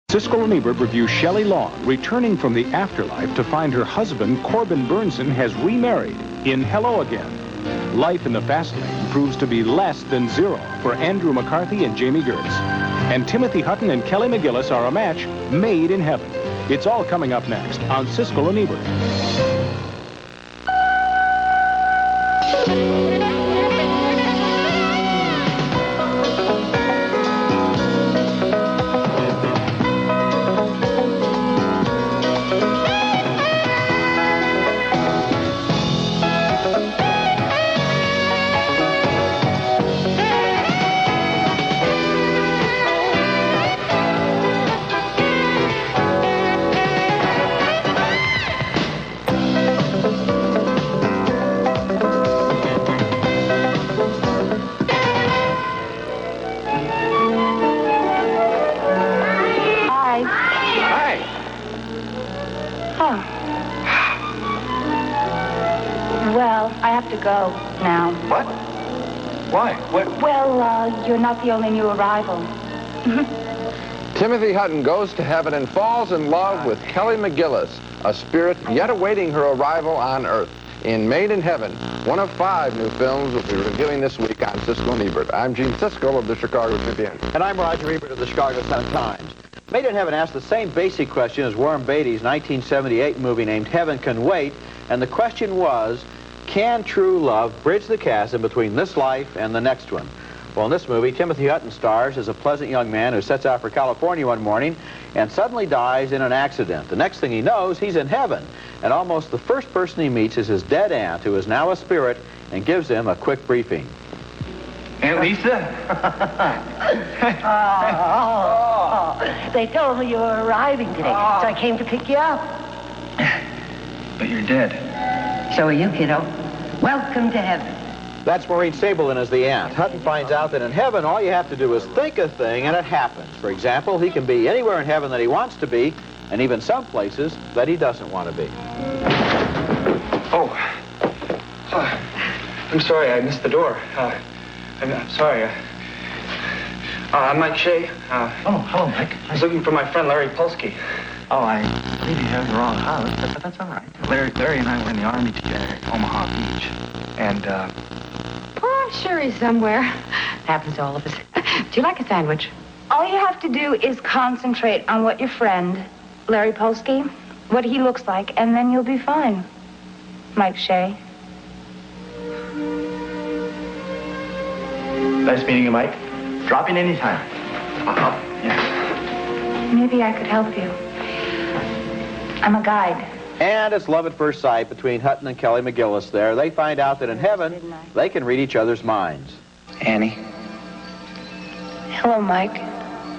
Siskel and Ebert review Shelley Long, returning from the afterlife to find her husband, Corbin Burnson, has remarried in Hello Again. Life in the fast lane proves to be less than zero for Andrew McCarthy and Jamie Gertz. And Timothy Hutton and Kelly McGillis are a match made in heaven. It's all coming up next on Siskel and Ebert. Well, I have to go now. What? Why? What? Well, you're not the only new arrival. Timothy Hutton goes to heaven and falls in love with Kelly McGillis, a spirit yet awaiting her arrival on Earth. In Made in Heaven, one of 5 new films we'll be reviewing this week on Siskel and Ebert. I'm Gene Siskel of the Chicago Tribune. And I'm Roger Ebert of the Chicago Sun-Times. Made in Heaven asks the same basic question as Warren Beatty's 1978 movie named Heaven Can Wait, and the question was, can true love bridge the chasm between this life and the next one? Well, in this movie, Timothy Hutton stars as a pleasant young man who sets out for California one morning and suddenly dies in an accident. The next thing he knows, he's in heaven, and almost the first person he meets is his dead aunt, who is now a spirit, and gives him a quick briefing. Aunt Lisa? They told me you were arriving today, so I came to pick you up. But you're dead. So are you, kiddo. Welcome to heaven. That's Maureen Sableton as the aunt. Hutton finds out that in heaven, all you have to do is think a thing and it happens. For example, he can be anywhere in heaven that he wants to be, and even some places that he doesn't want to be. Oh. I'm sorry, I missed the door. I'm sorry. I'm Mike Shea. Hello, Mike. I was looking for my friend Larry Polsky. Oh, I believe you have the wrong house, but that's all right. Larry and I were in the Army together at Omaha Beach. And, Oh, I'm sure he's somewhere. Happens to all of us. Do you like a sandwich? All you have to do is concentrate on what your friend, Larry Polsky, what he looks like, and then you'll be fine. Mike Shea. Nice meeting you, Mike. Drop in anytime. Yes. Maybe I could help you. I'm a guide. And it's love at first sight between Hutton and Kelly McGillis there. They find out that in heaven, they can read each other's minds. Annie. Hello, Mike.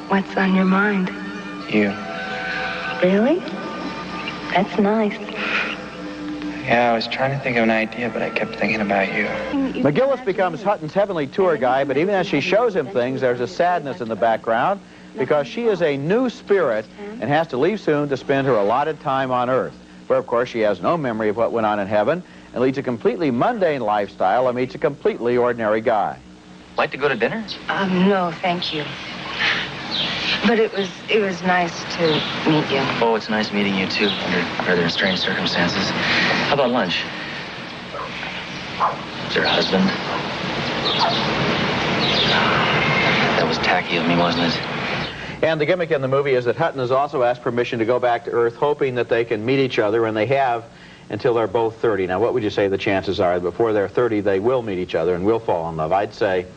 What's on your mind? You. Really? That's nice. Yeah, I was trying to think of an idea, but I kept thinking about you. McGillis becomes Hutton's heavenly tour guide, but even as she shows him things, there's a sadness in the background because she is a new spirit and has to leave soon to spend her allotted time on Earth, where, of course, she has no memory of what went on in heaven and leads a completely mundane lifestyle and meets a completely ordinary guy. Like to go to dinner? No, thank you. But it was nice to meet you. Oh, it's nice meeting you, too, under rather strange circumstances. How about lunch? Is your husband? That was tacky of me, wasn't it? And the gimmick in the movie is that Hutton has also asked permission to go back to Earth, hoping that they can meet each other, and they have until they're both 30. Now, what would you say the chances are that before they're 30, they will meet each other and will fall in love? I'd say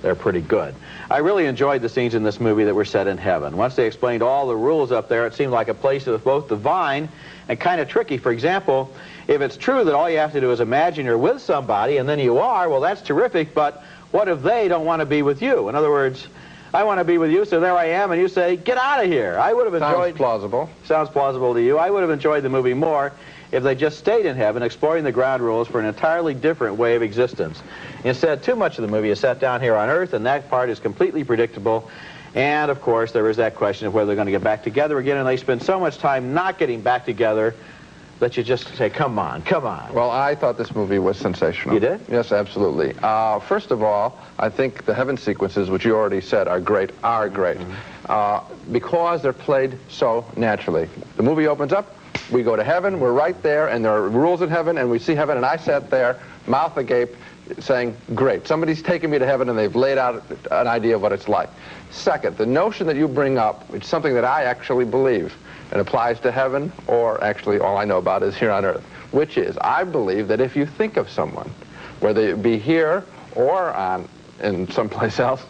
they're pretty good. I really enjoyed the scenes in this movie that were set in heaven. Once they explained all the rules up there, it seemed like a place that was both divine and kind of tricky. For example, if it's true that all you have to do is imagine you're with somebody and then you are, well, that's terrific, but what if they don't want to be with you? In other words, I want to be with you, so there I am, and you say, get out of here. I would have enjoyed... Sounds plausible. Sounds plausible to you. I would have enjoyed the movie more if they just stayed in heaven, exploring the ground rules for an entirely different way of existence. Instead, too much of the movie is set down here on Earth, and that part is completely predictable. And, of course, there is that question of whether they're going to get back together again, and they spend so much time not getting back together that you just say, come on, come on? Well, I thought this movie was sensational. You did? Yes, absolutely. First of all, I think the heaven sequences, which you already said are great, because they're played so naturally. The movie opens up, we go to heaven, we're right there, and there are rules in heaven, and we see heaven, and I sat there, mouth agape, saying, great, somebody's taken me to heaven, and they've laid out an idea of what it's like. Second, the notion that you bring up, it's something that I actually believe. It applies to heaven, or actually all I know about is here on earth, which is, I believe that if you think of someone, whether it be here or in someplace else,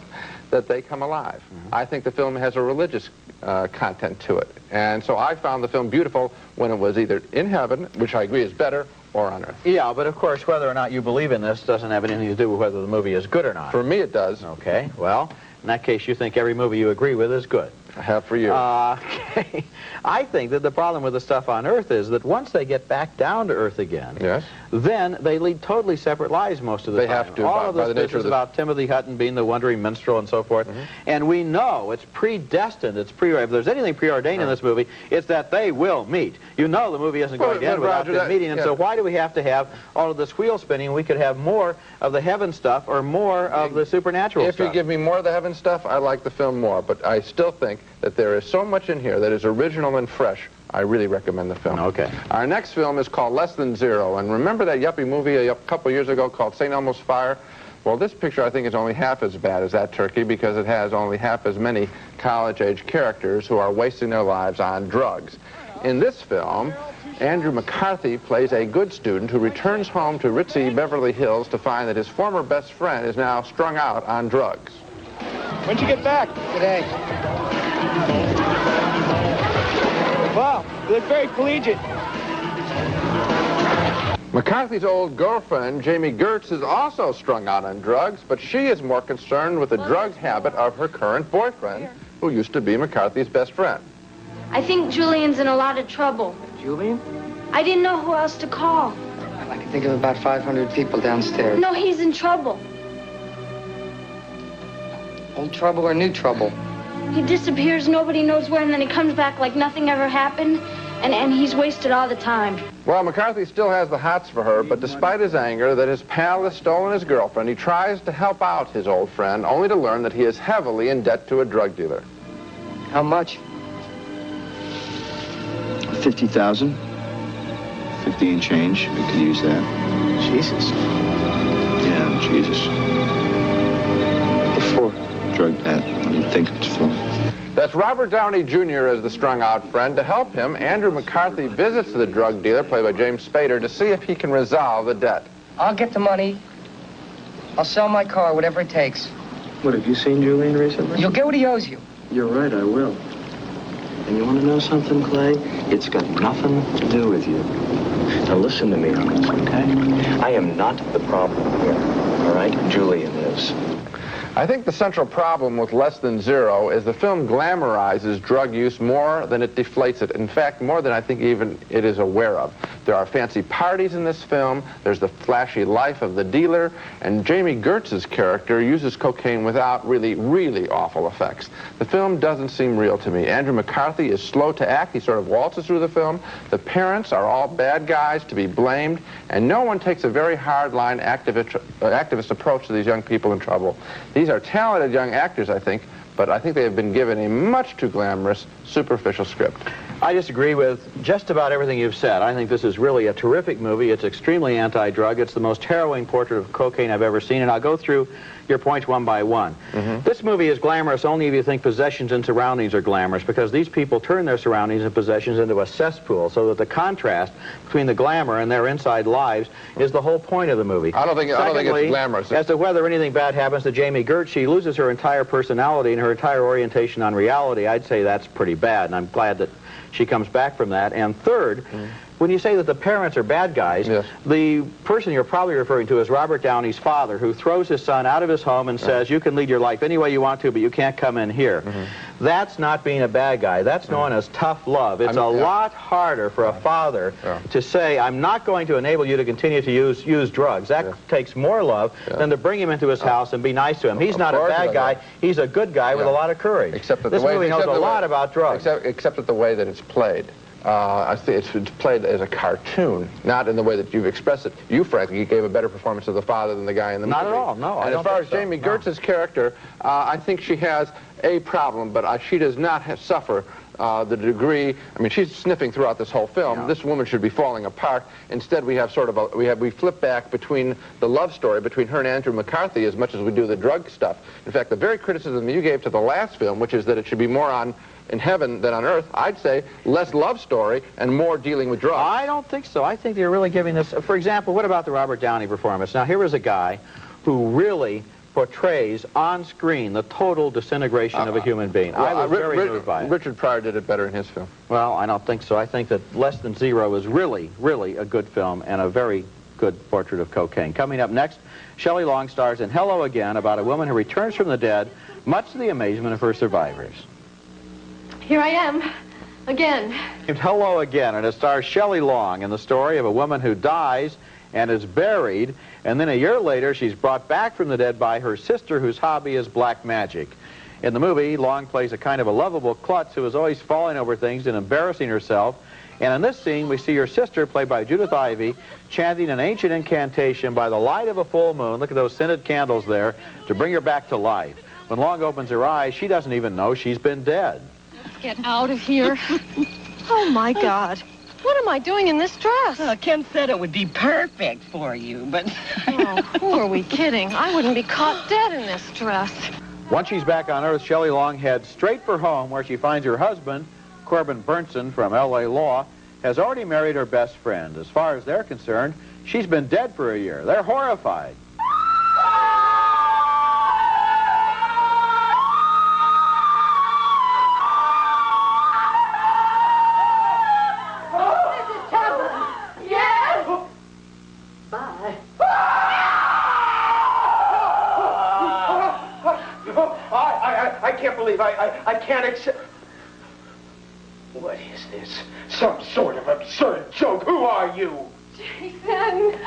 that they come alive. I think the film has a religious content to it. And so I found the film beautiful when it was either in heaven, which I agree is better, or on earth. Yeah, but of course, whether or not you believe in this doesn't have anything to do with whether the movie is good or not. For me, it does. Okay, well, in that case, you think every movie you agree with is good. I have for you. Okay. I think that the problem with the stuff on Earth is that once they get back down to Earth again, yes, then they lead totally separate lives most of the time. They have to. All of this business about Timothy Hutton being the wandering minstrel and so forth. And we know it's predestined. It's if there's anything preordained in this movie, it's that they will meet. You know the movie isn't going to end without them meeting. And so why do we have to have all of this wheel spinning? We could have more of the heaven stuff or more of the supernatural stuff. If you give me more of the heaven stuff, I like the film more. But I still think that there is so much in here that is original and fresh. I really recommend the film. Okay. Our next film is called Less Than Zero. And remember that yuppie movie a couple years ago called St. Elmo's Fire? Well, this picture I think is only half as bad as that turkey because it has only half as many college-age characters who are wasting their lives on drugs. In this film, Andrew McCarthy plays a good student who returns home to ritzy Beverly Hills to find that his former best friend is now strung out on drugs. When'd you get back? Today. Wow, you look very collegiate. McCarthy's old girlfriend, Jamie Gertz, is also strung out on drugs, but she is more concerned with the drug habit of her current boyfriend, who used to be McCarthy's best friend. I think Julian's in a lot of trouble. Julian? I didn't know who else to call. I can think of about 500 people downstairs. No, he's in trouble. Old trouble or new trouble? He disappears, nobody knows where, and then he comes back like nothing ever happened, and he's wasted all the time. Well, McCarthy still has the hots for her, but despite his anger that his pal has stolen his girlfriend, he tries to help out his old friend, only to learn that he is heavily in debt to a drug dealer. How much? 50,000. 50 and change. We could use that. Jesus. Yeah, Jesus. Before. Drug debt. What do you think it's for? That's Robert Downey Jr. as the strung-out friend. To help him, Andrew McCarthy visits the drug dealer, played by James Spader, to see if he can resolve the debt. I'll get the money. I'll sell my car, whatever it takes. What, have you seen Julian recently? You'll get what he owes you. You're right, I will. And you want to know something, Clay? It's got nothing to do with you. Now listen to me on this, okay? I am not the problem here, all right? Julian is. I think the central problem with Less Than Zero is the film glamorizes drug use more than it deflates it. In fact, more than I think even it is aware of. There are fancy parties in this film, there's the flashy life of the dealer, and Jamie Gertz's character uses cocaine without really awful effects. The film doesn't seem real to me. Andrew McCarthy is slow to act, he sort of waltzes through the film. The parents are all bad guys to be blamed, and no one takes a very hard-line activist approach to these young people in trouble. These are talented young actors, I think, but I think they have been given a much too glamorous, superficial script. I disagree with just about everything you've said. I think this is really a terrific movie. It's extremely anti-drug. It's the most harrowing portrait of cocaine I've ever seen, and I'll go through your points one by one. This movie is glamorous only if you think possessions and surroundings are glamorous, because these people turn their surroundings and possessions into a cesspool, so that the contrast between the glamour and their inside lives is the whole point of the movie. I don't think it's glamorous. As to whether anything bad happens to Jamie Gertz, she loses her entire personality and her entire orientation on reality. I'd say that's pretty bad, and I'm glad that she comes back from that. And third, when you say that the parents are bad guys, the person you're probably referring to is Robert Downey's father, who throws his son out of his home and says, you can lead your life any way you want to, but you can't come in here. That's not being a bad guy. That's known as tough love. It's a lot harder for a father to say, I'm not going to enable you to continue to use drugs. That takes more love than to bring him into his house and be nice to him. He's not a bad guy. He's a good guy with a lot of courage. Except that this movie knows a lot about drugs. Except that the way that it's played. I think it's played as a cartoon, not in the way that you've expressed it. You, frankly, gave a better performance of the father than the guy in the movie. Not at all, no. And as far as Jamie Gertz's character, I think she has a problem, but she does not suffer the degree. I mean, she's sniffing throughout this whole film. Yeah. This woman should be falling apart. Instead, we have sort of we flip back between the love story between her and Andrew McCarthy as much as we do the drug stuff. In fact, the very criticism you gave to the last film, which is that it should be more in heaven than on earth, I'd say less love story and more dealing with drugs. I don't think so. I think they're really giving this. For example, what about the Robert Downey performance? Now, here is a guy who really portrays on screen the total disintegration of a human being. I was very moved by it. Richard Pryor did it better in his film. Well, I don't think so. I think that Less Than Zero is really, really a good film and a very good portrait of cocaine. Coming up next, Shelley Long stars in Hello Again, about a woman who returns from the dead, much to the amazement of her survivors. Here I am, again. Hello Again, and it stars Shelley Long in the story of a woman who dies and is buried, and then a year later she's brought back from the dead by her sister, whose hobby is black magic. In the movie, Long plays a kind of a lovable klutz who is always falling over things and embarrassing herself, and in this scene we see her sister, played by Judith Ivey, chanting an ancient incantation by the light of a full moon, look at those scented candles there, to bring her back to life. When Long opens her eyes, she doesn't even know she's been dead. Let's get out of here. Oh my God. What am I doing in this dress? Ken said it would be perfect for you, but... Oh, who are we kidding? I wouldn't be caught dead in this dress. Once she's back on Earth, Shelley Long heads straight for home, where she finds her husband, Corbin Burnson from L.A. Law, has already married her best friend. As far as they're concerned, she's been dead for a year. They're horrified. I can't accept... What is this? Some sort of absurd joke. Who are you? Jason,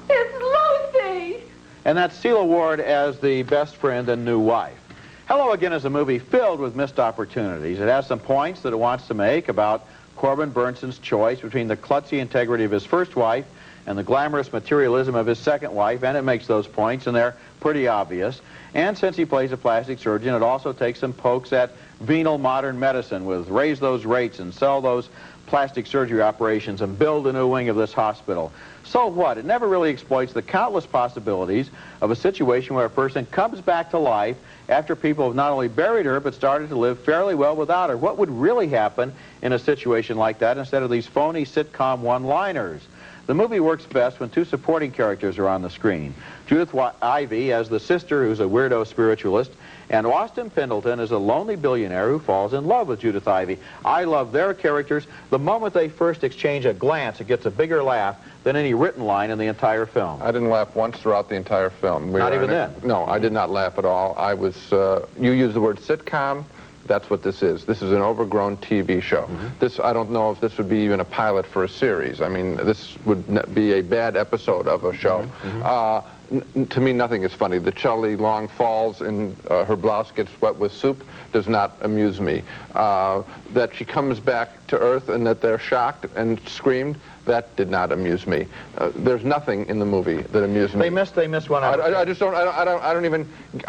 it's Lucy. And that's Celia Ward as the best friend and new wife. Hello Again is a movie filled with missed opportunities. It has some points that it wants to make about Corbin Burnson's choice between the klutzy integrity of his first wife and the glamorous materialism of his second wife, and it makes those points, and they're pretty obvious. And since he plays a plastic surgeon, it also takes some pokes at venal modern medicine with raise those rates and sell those plastic surgery operations and build a new wing of this hospital. So what? It never really exploits the countless possibilities of a situation where a person comes back to life after people have not only buried her but started to live fairly well without her. What would really happen in a situation like that instead of these phony sitcom one-liners? The movie works best when two supporting characters are on the screen. Judith Ivey as the sister who's a weirdo spiritualist, and Austin Pendleton is a lonely billionaire who falls in love with Judith Ivey. I love their characters. The moment they first exchange a glance, it gets a bigger laugh than any written line in the entire film. I didn't laugh once throughout the entire film. Not even then? No, I did not laugh at all. I was, you used the word sitcom. That's what this is. This is an overgrown TV show. Mm-hmm. I don't know if this would be even a pilot for a series. I mean, this would be a bad episode of a show. Mm-hmm. To me, nothing is funny. The Shelley Long falls and her blouse gets wet with soup does not amuse me. That she comes back to Earth and that they're shocked and screamed, that did not amuse me. There's nothing in the movie that amused me. They missed one out. I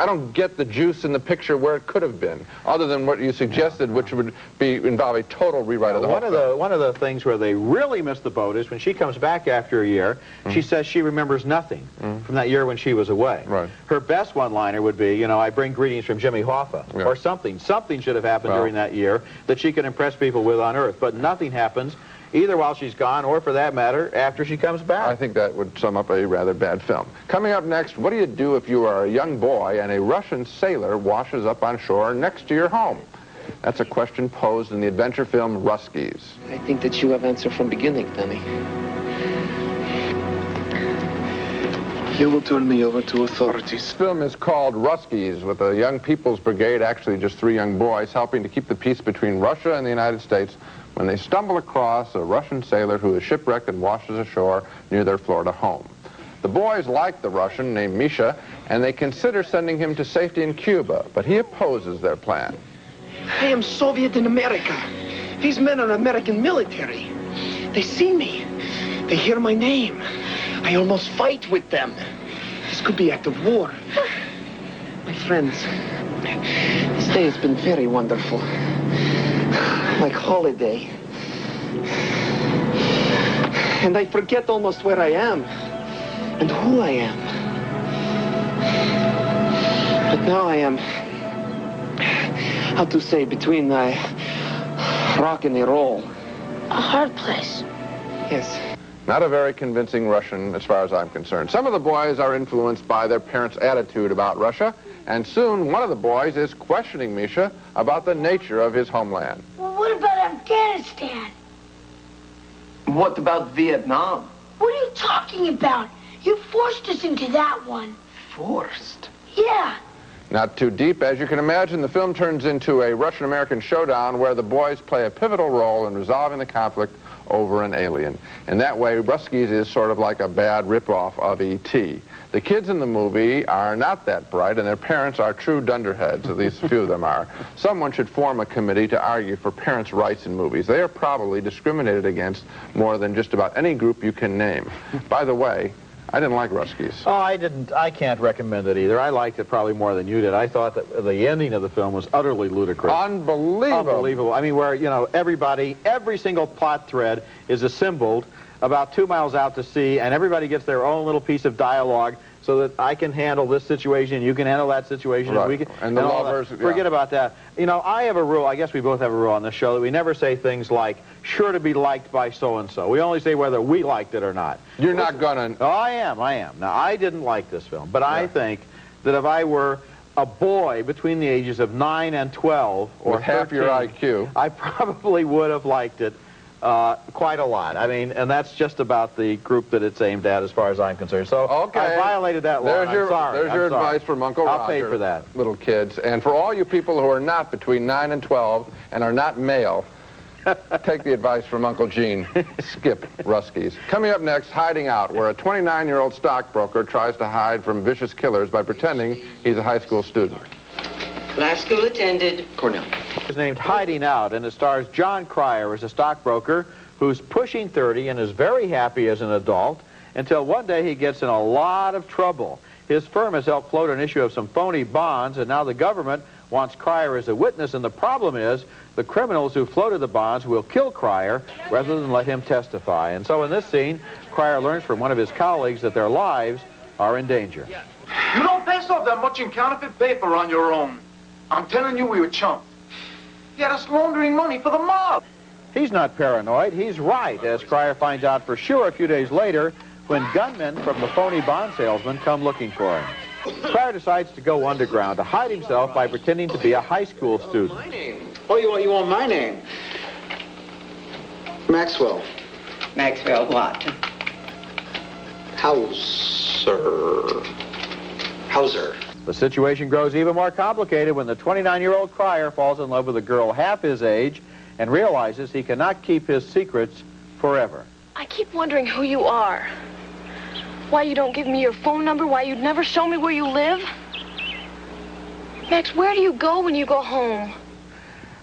don't get the juice in the picture where it could have been, other than what you suggested, which would involve a total rewrite of the whole film. One of the things where they really missed the boat is when she comes back after a year, she says she remembers nothing from that year when she was away. Right. Her best one-liner would be, you know, I bring greetings from Jimmy Hoffa, or something. Something should have happened during that year that she could impress people with on Earth, but nothing happens either while she's gone or, for that matter, after she comes back. I think that would sum up a rather bad film. Coming up next, what do you do if you are a young boy and a Russian sailor washes up on shore next to your home? That's a question posed in the adventure film Ruskies. I think that you have answered from beginning, Danny. You will turn me over to authorities. This film is called Ruskies, with a young people's brigade, actually just 3 young boys, helping to keep the peace between Russia and the United States when they stumble across a Russian sailor who is shipwrecked and washes ashore near their Florida home. The boys like the Russian named Misha, and they consider sending him to safety in Cuba, but he opposes their plan. I am Soviet in America. These men are American military. They see me. They hear my name. I almost fight with them. This could be act of war. My friends, this day has been very wonderful. Like holiday. And I forget almost where I am and who I am. But now I am, how to say, between rock and roll. A hard place. Yes. Not a very convincing Russian as far as I'm concerned. Some of the boys are influenced by their parents' attitude about Russia, and soon one of the boys is questioning Misha about the nature of his homeland. Well, what about Afghanistan? What about Vietnam? What are you talking about? You forced us into that one. Forced? Yeah. Not too deep. As you can imagine, the film turns into a Russian-American showdown where the boys play a pivotal role in resolving the conflict over an alien. In that way, Ruskies is sort of like a bad ripoff of E.T. The kids in the movie are not that bright, and their parents are true dunderheads, at least a few of them are. Someone should form a committee to argue for parents' rights in movies. They are probably discriminated against more than just about any group you can name. By the way, I didn't like Ruskies. Oh, I can't recommend it either. I liked it probably more than you did. I thought that the ending of the film was utterly ludicrous. Unbelievable. Unbelievable. I mean, where, you know, every single plot thread is assembled about 2 miles out to sea, and everybody gets their own little piece of dialogue so that I can handle this situation, you can handle that situation, right. and we can... And the lovers... Yeah. Forget about that. You know, I have a rule, I guess we both have a rule on this show, that we never say things like, sure to be liked by so-and-so. We only say whether we liked it or not. You're not gonna... Oh, I am. Now, I didn't like this film, but I think that if I were a boy between the ages of 9 and 12, or with half 13, your IQ, I probably would have liked it quite a lot. I mean, and that's just about the group that it's aimed at as far as I'm concerned. So okay. I violated that law. I'm sorry. There's your advice from Uncle Roger. I'll pay for that. Little kids. And for all you people who are not between 9 and 12 and are not male, take the advice from Uncle Gene. Skip Ruskies. Coming up next, Hiding Out, where a 29-year-old stockbroker tries to hide from vicious killers by pretending he's a high school student. Last school attended. Cornell. It's named Hiding Out, and it stars John Cryer as a stockbroker who's pushing 30 and is very happy as an adult until one day he gets in a lot of trouble. His firm has helped float an issue of some phony bonds, and now the government wants Cryer as a witness, and the problem is the criminals who floated the bonds will kill Cryer rather than let him testify. And so in this scene, Cryer learns from one of his colleagues that their lives are in danger. You don't pass off that much in counterfeit paper on your own. I'm telling you, we were chumps. He had us laundering money for the mob. He's not paranoid. He's right, as Cryer finds out for sure a few days later when gunmen from the phony bond salesman come looking for him. Cryer decides to go underground to hide himself by pretending to be a high school student. My name? Oh, you want my name? Maxwell. Maxwell what? Hauser. The situation grows even more complicated when the 29-year-old Cryer falls in love with a girl half his age and realizes he cannot keep his secrets forever. I keep wondering who you are. Why you don't give me your phone number, why you'd never show me where you live. Max, where do you go when you go home?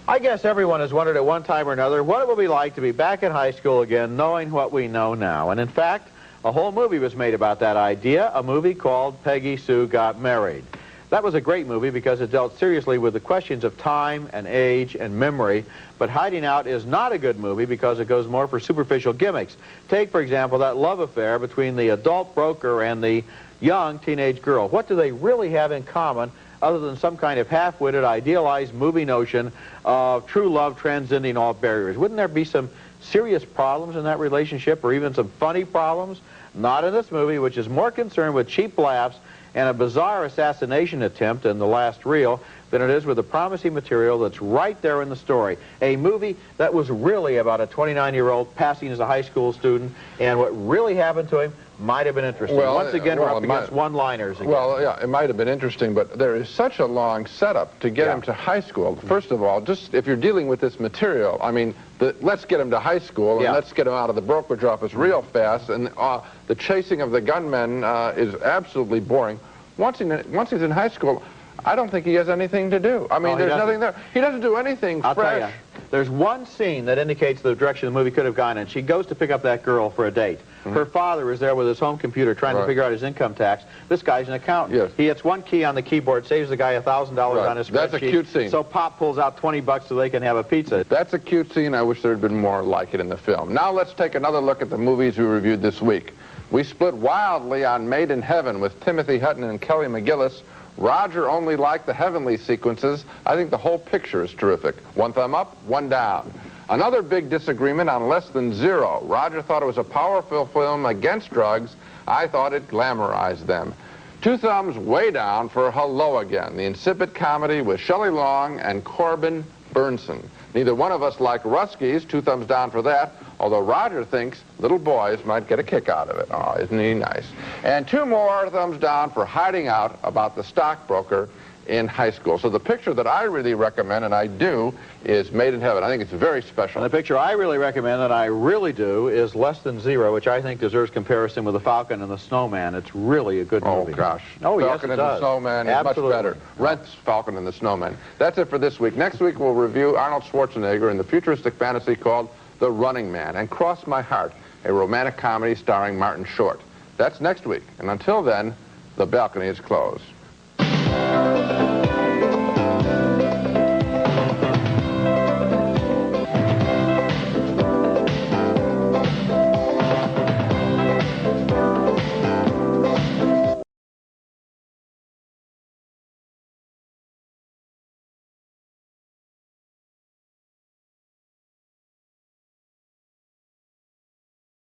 I guess everyone has wondered at one time or another what it will be like to be back in high school again, knowing what we know now. And in fact, a whole movie was made about that idea, a movie called Peggy Sue Got Married. That was a great movie because it dealt seriously with the questions of time and age and memory, but Hiding Out is not a good movie because it goes more for superficial gimmicks. Take, for example, that love affair between the adult broker and the young teenage girl. What do they really have in common other than some kind of half-witted, idealized movie notion of true love transcending all barriers? Wouldn't there be some serious problems in that relationship, or even some funny problems? Not in this movie, which is more concerned with cheap laughs and a bizarre assassination attempt in the last reel than it is with the promising material that's right there in the story. A movie that was really about a 29-year-old passing as a high school student, and what really happened to him might have been interesting. Well, once again, we're up against one-liners again. Well, yeah, it might have been interesting, but there is such a long setup to get him to high school. First of all, just if you're dealing with this material, I mean, let's get him to high school, and let's get him out of the brokerage office real fast, and the chasing of the gunmen is absolutely boring. Once he's in high school, I don't think he has anything to do. I mean, there's nothing there. He doesn't do anything I'll fresh. tell you, there's one scene that indicates the direction the movie could have gone in. She goes to pick up that girl for a date. Her father is there with his home computer trying to figure out his income tax. This guy's an accountant. Yes. He hits one key on the keyboard, saves the guy $1,000 on his spreadsheet. That's a cute scene. So Pop pulls out $20 so they can have a pizza. That's a cute scene. I wish there had been more like it in the film. Now let's take another look at the movies we reviewed this week. We split wildly on Made in Heaven with Timothy Hutton and Kelly McGillis. Roger only liked the heavenly sequences. I think the whole picture is terrific. One thumb up, one down. Another big disagreement on Less Than Zero. Roger thought it was a powerful film against drugs. I thought it glamorized them. Two thumbs way down for Hello Again, the insipid comedy with Shelley Long and Corbin Burnson. Neither one of us like Ruskies. Two thumbs down for that, although Roger thinks little boys might get a kick out of it. Oh, isn't he nice? And two more thumbs down for Hiding Out, about the stockbroker in high school. So the picture that I really recommend, and I do, is Made in Heaven. I think it's very special. And the picture I really recommend, and I really do, is Less Than Zero, which I think deserves comparison with The Falcon and the Snowman. It's really a good movie. Oh, gosh. Oh, Falcon yes, and the Snowman is much better. Rent's Falcon and the Snowman. That's it for this week. Next week, we'll review Arnold Schwarzenegger in the futuristic fantasy called The Running Man, and Cross My Heart, a romantic comedy starring Martin Short. That's next week. And until then, the balcony is closed.